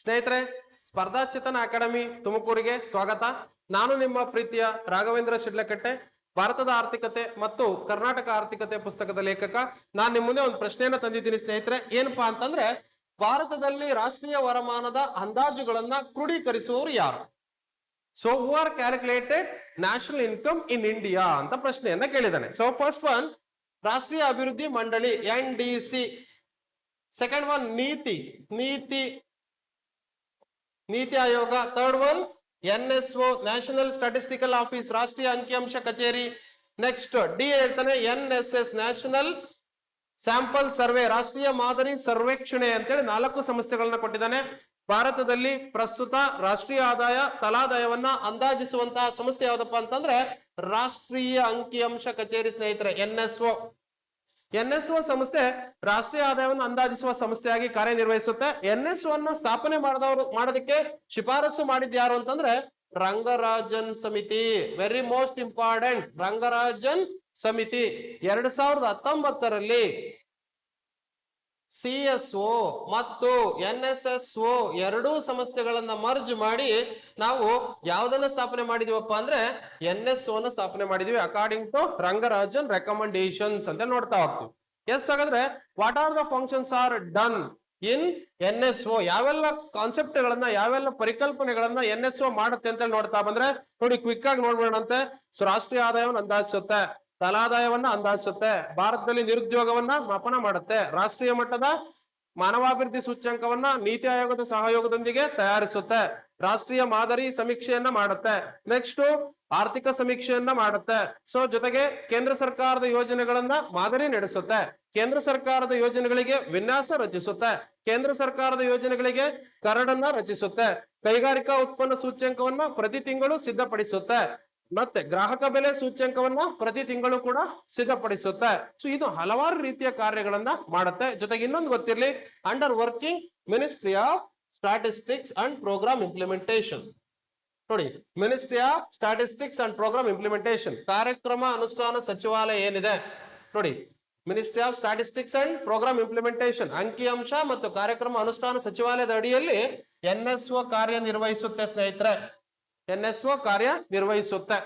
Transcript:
ಸ್ನೇಹಿತರೆ, ಸ್ಪರ್ಧಾಚೇತನ ಅಕಾಡೆಮಿ ತುಮಕೂರಿಗೆ ಸ್ವಾಗತ. ನಾನು ನಿಮ್ಮ ಪ್ರೀತಿಯ ರಾಘವೇಂದ್ರ ಶಿಡ್ಲಕಟ್ಟೆ, ಭಾರತದ ಆರ್ಥಿಕತೆ ಮತ್ತು ಕರ್ನಾಟಕ ಆರ್ಥಿಕತೆ ಪುಸ್ತಕದ ಲೇಖಕ. ನಾನು ನಿಮ್ಮ ಮುಂದೆ ಒಂದು ಪ್ರಶ್ನೆಯನ್ನ ತಂದಿದ್ದೀನಿ ಸ್ನೇಹಿತರೆ. ಏನಪ್ಪಾ ಅಂತಂದ್ರೆ, ಭಾರತದಲ್ಲಿ ರಾಷ್ಟ್ರೀಯ ವರಮಾನದ ಅಂದಾಜುಗಳನ್ನ ಕ್ರೋಢೀಕರಿಸುವವರು ಯಾರು? So who are calculated national income in India ಅಂತ ಪ್ರಶ್ನೆಯನ್ನ ಕೇಳಿದ್ದಾನೆ. ಸೊ ಫಸ್ಟ್ ಒನ್ ರಾಷ್ಟ್ರೀಯ ಅಭಿವೃದ್ಧಿ ಮಂಡಳಿ NDC. Second one NITI Aayog. Third one NSO national statistical office, ರಾಷ್ಟ್ರೀಯ ಅಂಕಿಅಂಶ ಕಚೇರಿ. ನೆಕ್ಸ್ಟ್ ಡಿ ಹೇಳ್ತಾನೆ NSS ನ್ಯಾಷನಲ್ ಸ್ಯಾಂಪಲ್ ಸರ್ವೆ, ರಾಷ್ಟ್ರೀಯ ಮಾದರಿ ಸರ್ವೇಕ್ಷಣೆ ಅಂತೇಳಿ 4 ಸಂಸ್ಥೆಗಳನ್ನ ಕೊಟ್ಟಿದ್ದಾನೆ. ಭಾರತದಲ್ಲಿ ಪ್ರಸ್ತುತ ರಾಷ್ಟ್ರೀಯ ಆದಾಯ ತಲಾದಾಯವನ್ನ ಅಂದಾಜಿಸುವಂತಹ ಸಂಸ್ಥೆ ಯಾವ್ದಪ್ಪ ಅಂತಂದ್ರೆ ರಾಷ್ಟ್ರೀಯ ಅಂಕಿಅಂಶ ಕಚೇರಿ ಸ್ನೇಹಿತರೆ, NSO ಸಂಸ್ಥೆ ರಾಷ್ಟ್ರೀಯ ಆದಾಯವನ್ನು ಅಂದಾಜಿಸುವ ಸಂಸ್ಥೆಯಾಗಿ ಕಾರ್ಯನಿರ್ವಹಿಸುತ್ತೆ. NSO ಅನ್ನ ಸ್ಥಾಪನೆ ಮಾಡೋದಕ್ಕೆ ಶಿಫಾರಸು ಮಾಡಿದ್ ಯಾರು ಅಂತಂದ್ರೆ ರಂಗರಾಜನ್ ಸಮಿತಿ. ವೆರಿ ಮೋಸ್ಟ್ ಇಂಪಾರ್ಟೆಂಟ್, ರಂಗರಾಜನ್ ಸಮಿತಿ 2019ರಲ್ಲಿ CSO ಮತ್ತು NSSO ಎರಡೂ ಸಂಸ್ಥೆಗಳನ್ನ ಮರ್ಜ್ ಮಾಡಿ ನಾವು ಯಾವ್ದನ್ನ ಸ್ಥಾಪನೆ ಮಾಡಿದೀವಪ್ಪ ಅಂದ್ರೆ NSO ನ ಸ್ಥಾಪನೆ ಮಾಡಿದೀವಿ ಅಕಾರ್ಡಿಂಗ್ ಟು ರಂಗರಾಜನ್ ರೆಕಮೆಂಡೇಶನ್ಸ್ ಅಂತ ನೋಡ್ತಾ ಹೋಗ್ತೀವಿ. ಎಸ್, ಹಾಗಾದ್ರೆ what are the functions are done in NSO? ಯಾವೆಲ್ಲ ಕಾನ್ಸೆಪ್ಟ್ ಗಳನ್ನ, ಯಾವೆಲ್ಲ ಪರಿಕಲ್ಪನೆಗಳನ್ನ NSO ಮಾಡುತ್ತೆ ಅಂತ ನೋಡ್ತಾ ಬಂದ್ರೆ ನೋಡಿ, ಕ್ವಿಕ್ ಆಗಿ ನೋಡ್ಬೇಡಂತೆ. ಸೊ ರಾಷ್ಟ್ರೀಯ ಆದಾಯವನ್ನು ಅಂದಾಜಿಸುತ್ತೆ, ತಲಾದಾಯವನ್ನ ಅಂದಾಜಿಸುತ್ತೆ, ಭಾರತದಲ್ಲಿ ನಿರುದ್ಯೋಗವನ್ನ ಮಾಪನ ಮಾಡುತ್ತೆ, ರಾಷ್ಟ್ರೀಯ ಮಟ್ಟದ ಮಾನವಾಭಿವೃದ್ಧಿ ಸೂಚ್ಯಂಕವನ್ನ ನೀತಿ ಆಯೋಗದ ಸಹಯೋಗದೊಂದಿಗೆ ತಯಾರಿಸುತ್ತೆ, ರಾಷ್ಟ್ರೀಯ ಮಾದರಿ ಸಮೀಕ್ಷೆಯನ್ನ ಮಾಡುತ್ತೆ, ನೆಕ್ಸ್ಟ್ ಆರ್ಥಿಕ ಸಮೀಕ್ಷೆಯನ್ನ ಮಾಡುತ್ತೆ. ಸೊ ಜೊತೆಗೆ ಕೇಂದ್ರ ಸರ್ಕಾರದ ಯೋಜನೆಗಳನ್ನ ಮಾದರಿ ನಡೆಸುತ್ತೆ, ಕೇಂದ್ರ ಸರ್ಕಾರದ ಯೋಜನೆಗಳಿಗೆ ವಿನ್ಯಾಸ ರಚಿಸುತ್ತೆ, ಕೇಂದ್ರ ಸರ್ಕಾರದ ಯೋಜನೆಗಳಿಗೆ ಕರಡನ್ನ ರಚಿಸುತ್ತೆ, ಕೈಗಾರಿಕಾ ಉತ್ಪನ್ನ ಸೂಚ್ಯಂಕವನ್ನ ಪ್ರತಿ ತಿಂಗಳು ಸಿದ್ಧಪಡಿಸುತ್ತೆ, ಮತ್ತೆ ಗ್ರಾಹಕ ಬೆಲೆ ಸೂಚ್ಯಂಕವನ್ನ ಪ್ರತಿ ತಿಂಗಳು ಕೂಡ ಸಿದ್ಧಪಡಿಸುತ್ತೆ. ಸೊ ಇದು ಹಲವಾರು ರೀತಿಯ ಕಾರ್ಯಗಳನ್ನ ಮಾಡುತ್ತೆ. ಜೊತೆಗೆ ಇನ್ನೊಂದು ಗೊತ್ತಿರಲಿ, under working ministry of statistics and programme implementation. ನೋಡಿ, ministry of statistics and programme implementation, ಕಾರ್ಯಕ್ರಮ ಅನುಷ್ಠಾನ ಸಚಿವಾಲಯ ಏನಿದೆ ನೋಡಿ, ministry of statistics and programme implementation ಅಂಕಿಅಂಶ ಮತ್ತು ಕಾರ್ಯಕ್ರಮ ಅನುಷ್ಠಾನ ಸಚಿವಾಲಯದ ಅಡಿಯಲ್ಲಿ NSO ಕಾರ್ಯನಿರ್ವಹಿಸುತ್ತೆ ಸ್ನೇಹಿತರೆ, NSO ಕಾರ್ಯನಿರ್ವಹಿಸುತ್ತೆ.